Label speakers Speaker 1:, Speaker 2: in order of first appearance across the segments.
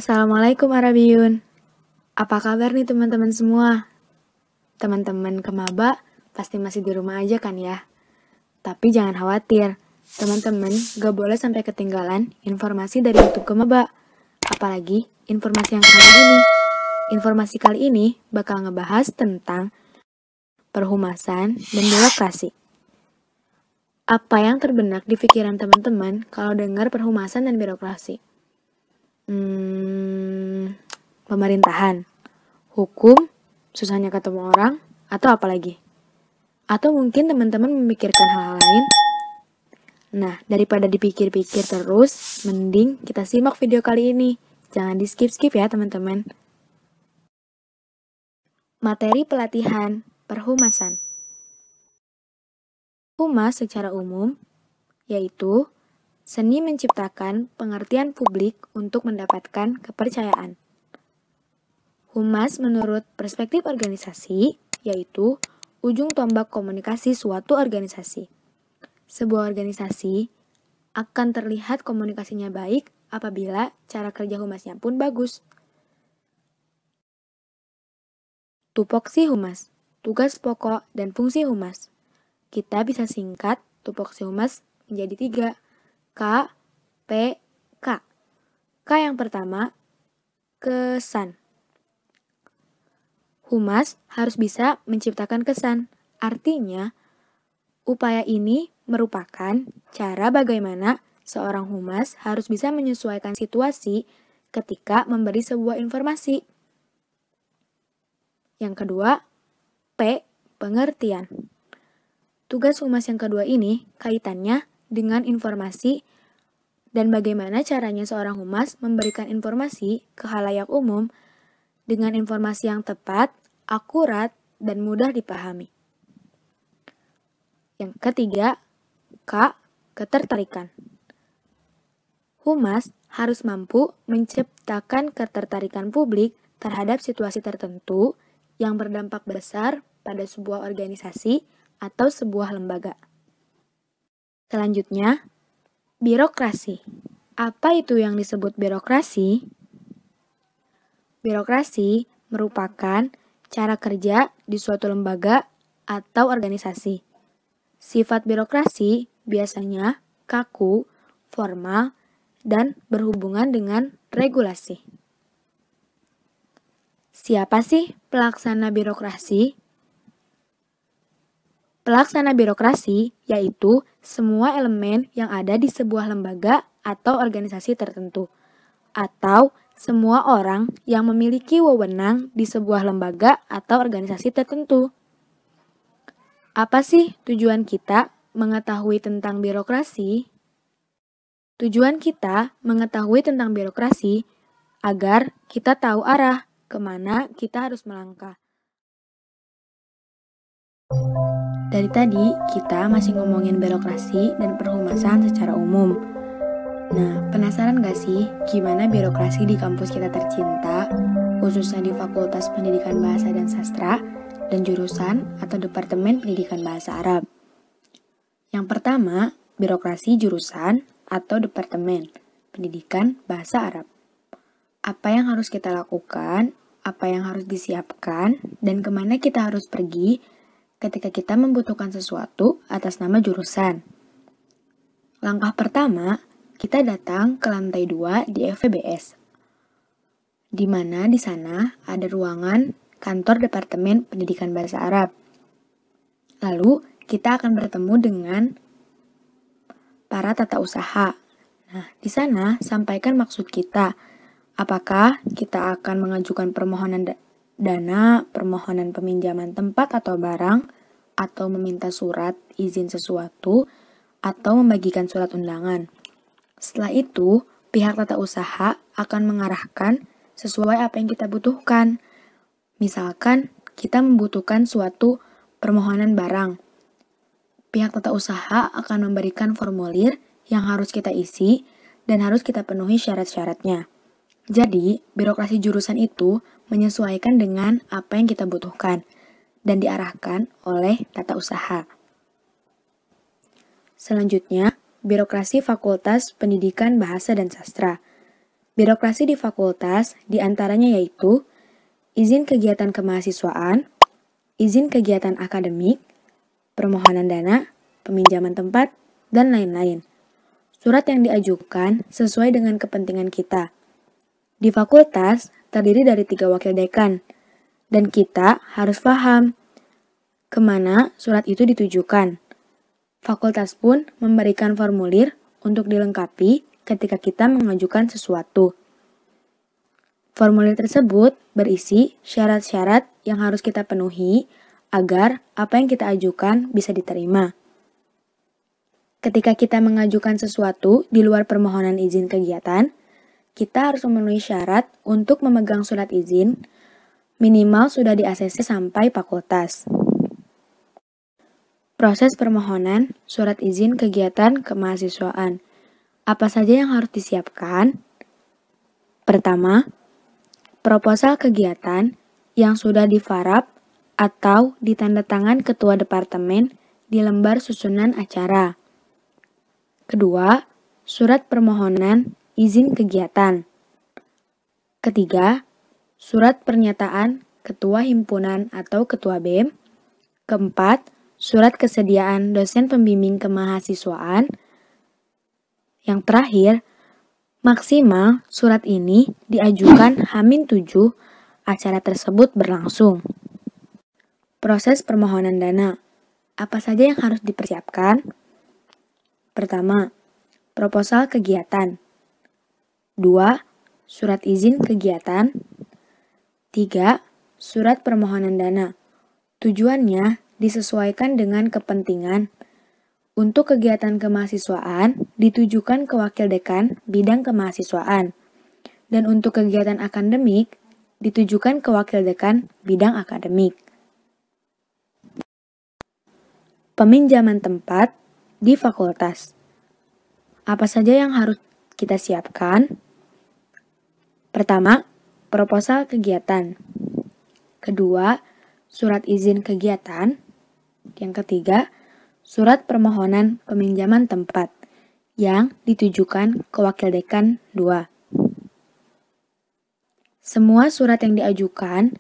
Speaker 1: Assalamualaikum Arabiyun. Apa kabar nih teman-teman semua? Teman-teman kemaba pasti masih di rumah aja kan ya? Tapi jangan khawatir, teman-teman gak boleh sampai ketinggalan informasi dari YouTube kemaba. Apalagi informasi yang kali ini. Informasi kali ini bakal ngebahas tentang perhumasan dan birokrasi. Apa yang terbenak di pikiran teman-teman kalau dengar perhumasan dan birokrasi? Pemerintahan, hukum, susahnya ketemu orang, atau apa lagi? Atau mungkin teman-teman memikirkan hal-hal lain? Nah, daripada dipikir-pikir terus, mending kita simak video kali ini. Jangan di skip-skip ya teman-teman. Materi pelatihan perhumasan. Humas secara umum, yaitu seni menciptakan pengertian publik untuk mendapatkan kepercayaan. Humas menurut perspektif organisasi, yaitu ujung tombak komunikasi suatu organisasi. Sebuah organisasi akan terlihat komunikasinya baik apabila cara kerja humasnya pun bagus. Tupoksi humas, tugas pokok dan fungsi humas. Kita bisa singkat tupoksi humas menjadi 3, K, P, K. K yang pertama, kesan. Humas harus bisa menciptakan kesan. Artinya, upaya ini merupakan cara bagaimana seorang humas harus bisa menyesuaikan situasi ketika memberi sebuah informasi. Yang kedua, P, pengertian. Tugas humas yang kedua ini kaitannya dengan informasi dan bagaimana caranya seorang humas memberikan informasi ke khalayak umum dengan informasi yang tepat, akurat, dan mudah dipahami. Yang ketiga, K, ketertarikan. Humas harus mampu menciptakan ketertarikan publik terhadap situasi tertentu yang berdampak besar pada sebuah organisasi atau sebuah lembaga. Selanjutnya, birokrasi. Apa itu yang disebut birokrasi? Birokrasi merupakan cara kerja di suatu lembaga atau organisasi. Sifat birokrasi biasanya kaku, formal, dan berhubungan dengan regulasi. Siapa sih pelaksana birokrasi? Pelaksana birokrasi yaitu semua elemen yang ada di sebuah lembaga atau organisasi tertentu, atau semua orang yang memiliki wewenang di sebuah lembaga atau organisasi tertentu. Apa sih tujuan kita mengetahui tentang birokrasi? Tujuan kita mengetahui tentang birokrasi agar kita tahu arah kemana kita harus melangkah. Dari tadi, kita masih ngomongin birokrasi dan perhumasan secara umum. Nah, penasaran gak sih gimana birokrasi di kampus kita tercinta, khususnya di Fakultas Pendidikan Bahasa dan Sastra, dan jurusan atau Departemen Pendidikan Bahasa Arab? Yang pertama, birokrasi jurusan atau Departemen Pendidikan Bahasa Arab. Apa yang harus kita lakukan, apa yang harus disiapkan, dan kemana kita harus pergi ketika kita membutuhkan sesuatu atas nama jurusan. Langkah pertama, kita datang ke lantai 2 di FEBS, di mana di sana ada ruangan kantor Departemen Pendidikan Bahasa Arab. Lalu, kita akan bertemu dengan para tata usaha. Nah, di sana sampaikan maksud kita. Apakah kita akan mengajukan permohonan dana, permohonan peminjaman tempat atau barang, atau meminta surat izin sesuatu, atau membagikan surat undangan. Setelah itu, pihak tata usaha akan mengarahkan sesuai apa yang kita butuhkan. Misalkan, kita membutuhkan suatu permohonan barang. Pihak tata usaha akan memberikan formulir yang harus kita isi dan harus kita penuhi syarat-syaratnya. Jadi, birokrasi jurusan itu menyesuaikan dengan apa yang kita butuhkan dan diarahkan oleh tata usaha. Selanjutnya, birokrasi Fakultas Pendidikan Bahasa dan Sastra. Birokrasi di fakultas diantaranya yaitu izin kegiatan kemahasiswaan, izin kegiatan akademik, permohonan dana, peminjaman tempat, dan lain-lain. Surat yang diajukan sesuai dengan kepentingan kita. Di fakultas terdiri dari 3 wakil dekan, dan kita harus paham kemana surat itu ditujukan. Fakultas pun memberikan formulir untuk dilengkapi ketika kita mengajukan sesuatu. Formulir tersebut berisi syarat-syarat yang harus kita penuhi agar apa yang kita ajukan bisa diterima. Ketika kita mengajukan sesuatu di luar permohonan izin kegiatan, kita harus memenuhi syarat untuk memegang surat izin minimal sudah di-ACC sampai fakultas. Proses permohonan surat izin kegiatan kemahasiswaan. Apa saja yang harus disiapkan? Pertama, proposal kegiatan yang sudah difarap atau ditandatangan ketua departemen di lembar susunan acara. Kedua, surat permohonan izin kegiatan. Ketiga, surat pernyataan ketua himpunan atau ketua BEM. Keempat, surat kesediaan dosen pembimbing kemahasiswaan. Yang terakhir, maksimal surat ini diajukan H-7 acara tersebut berlangsung. Proses permohonan dana. Apa saja yang harus dipersiapkan? Pertama, proposal kegiatan. 2. Surat izin kegiatan. 3. Surat permohonan dana. Tujuannya disesuaikan dengan kepentingan. Untuk kegiatan kemahasiswaan ditujukan ke wakil dekan bidang kemahasiswaan. Dan untuk kegiatan akademik ditujukan ke wakil dekan bidang akademik. Peminjaman tempat di fakultas. Apa saja yang harus kita siapkan? Pertama, proposal kegiatan. Kedua, surat izin kegiatan. Yang ketiga, surat permohonan peminjaman tempat yang ditujukan ke wakil dekan 2. Semua surat yang diajukan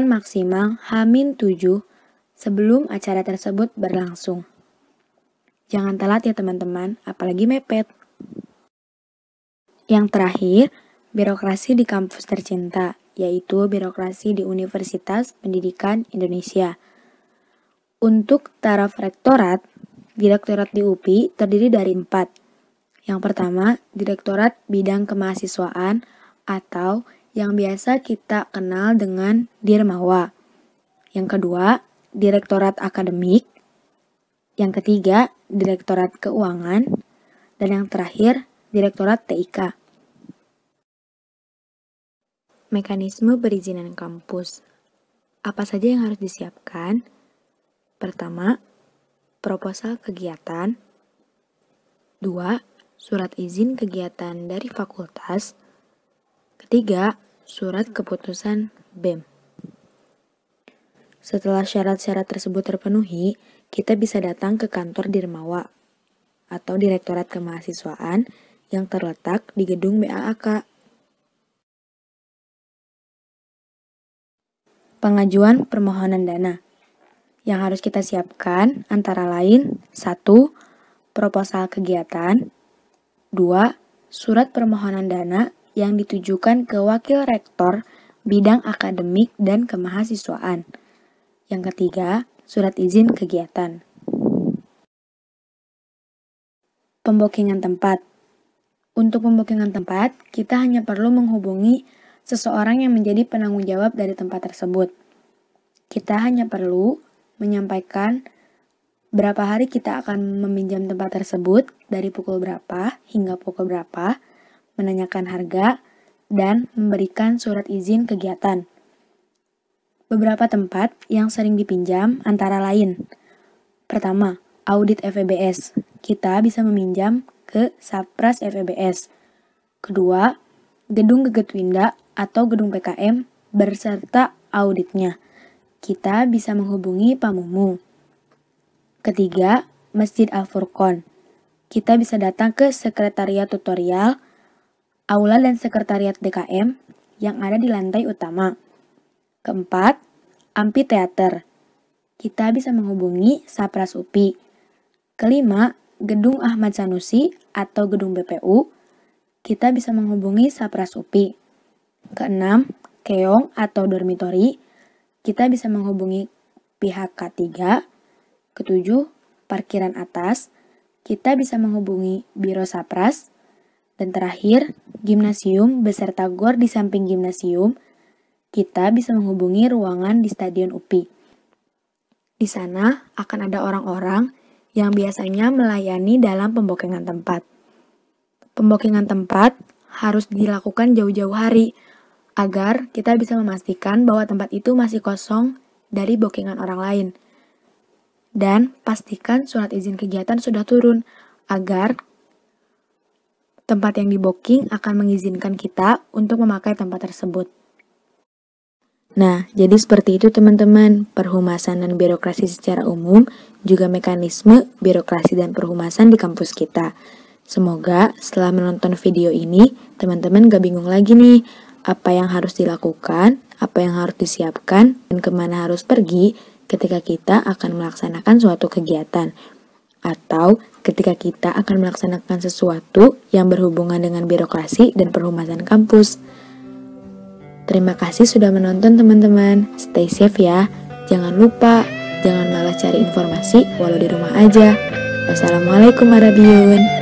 Speaker 1: maksimal H-7 sebelum acara tersebut berlangsung. Jangan telat ya teman-teman, apalagi mepet. Yang terakhir, birokrasi di kampus tercinta, yaitu birokrasi di Universitas Pendidikan Indonesia. Untuk taraf rektorat, direktorat di UPI terdiri dari 4. Yang pertama, Direktorat Bidang Kemahasiswaan atau yang biasa kita kenal dengan Dirmawa. Yang kedua, Direktorat Akademik. Yang ketiga, Direktorat Keuangan. Dan yang terakhir, Direktorat TIK. Mekanisme perizinan kampus. Apa saja yang harus disiapkan? Pertama, proposal kegiatan. 2. Surat izin kegiatan dari fakultas. Ketiga, surat keputusan BEM. Setelah syarat-syarat tersebut terpenuhi, kita bisa datang ke kantor Dirmawa atau Direktorat Kemahasiswaan yang terletak di gedung BAAK. Pengajuan permohonan dana. Yang harus kita siapkan antara lain 1. Proposal kegiatan. 2. Surat permohonan dana yang ditujukan ke wakil rektor bidang akademik dan kemahasiswaan. Yang ketiga, surat izin kegiatan. Pembukingan tempat. Untuk pembukingan tempat, kita hanya perlu menghubungi seseorang yang menjadi penanggung jawab dari tempat tersebut. Kita hanya perlu menyampaikan berapa hari kita akan meminjam tempat tersebut, dari pukul berapa hingga pukul berapa, menanyakan harga, dan memberikan surat izin kegiatan. Beberapa tempat yang sering dipinjam antara lain. Pertama, audit FEBS. Kita bisa meminjam ke Sapras FEBS. Kedua, gedung Gegetwinda atau gedung PKM berserta auditnya. Kita bisa menghubungi Pamumu. Ketiga, Masjid Al-Furqon. Kita bisa datang ke sekretariat tutorial aula dan sekretariat DKM yang ada di lantai utama. Keempat, amfiteater. Kita bisa menghubungi Sapras UPI. Kelima, Gedung Ahmad Sanusi atau Gedung BPU. Kita bisa menghubungi Sapras UPI. Keenam, keong atau dormitori. Kita bisa menghubungi pihak K3. Ketujuh, parkiran atas. Kita bisa menghubungi Biro Sapras. Dan terakhir, gimnasium beserta gor di samping gimnasium. Kita bisa menghubungi ruangan di Stadion UPI. Di sana akan ada orang-orang yang biasanya melayani dalam pembokengan tempat. Pembokengan tempat harus dilakukan jauh-jauh hari agar kita bisa memastikan bahwa tempat itu masih kosong dari bookingan orang lain. Dan pastikan surat izin kegiatan sudah turun agar tempat yang di-booking akan mengizinkan kita untuk memakai tempat tersebut. Nah, jadi seperti itu teman-teman, perhumasan dan birokrasi secara umum, juga mekanisme birokrasi dan perhumasan di kampus kita. Semoga setelah menonton video ini, teman-teman gak bingung lagi nih, apa yang harus dilakukan, apa yang harus disiapkan, dan kemana harus pergi ketika kita akan melaksanakan suatu kegiatan. Atau ketika kita akan melaksanakan sesuatu yang berhubungan dengan birokrasi dan perhumasan kampus. Terima kasih sudah menonton teman-teman, stay safe ya, jangan lupa, jangan malas cari informasi walau di rumah aja. Wassalamualaikum warahmatullahi wabarakatuh.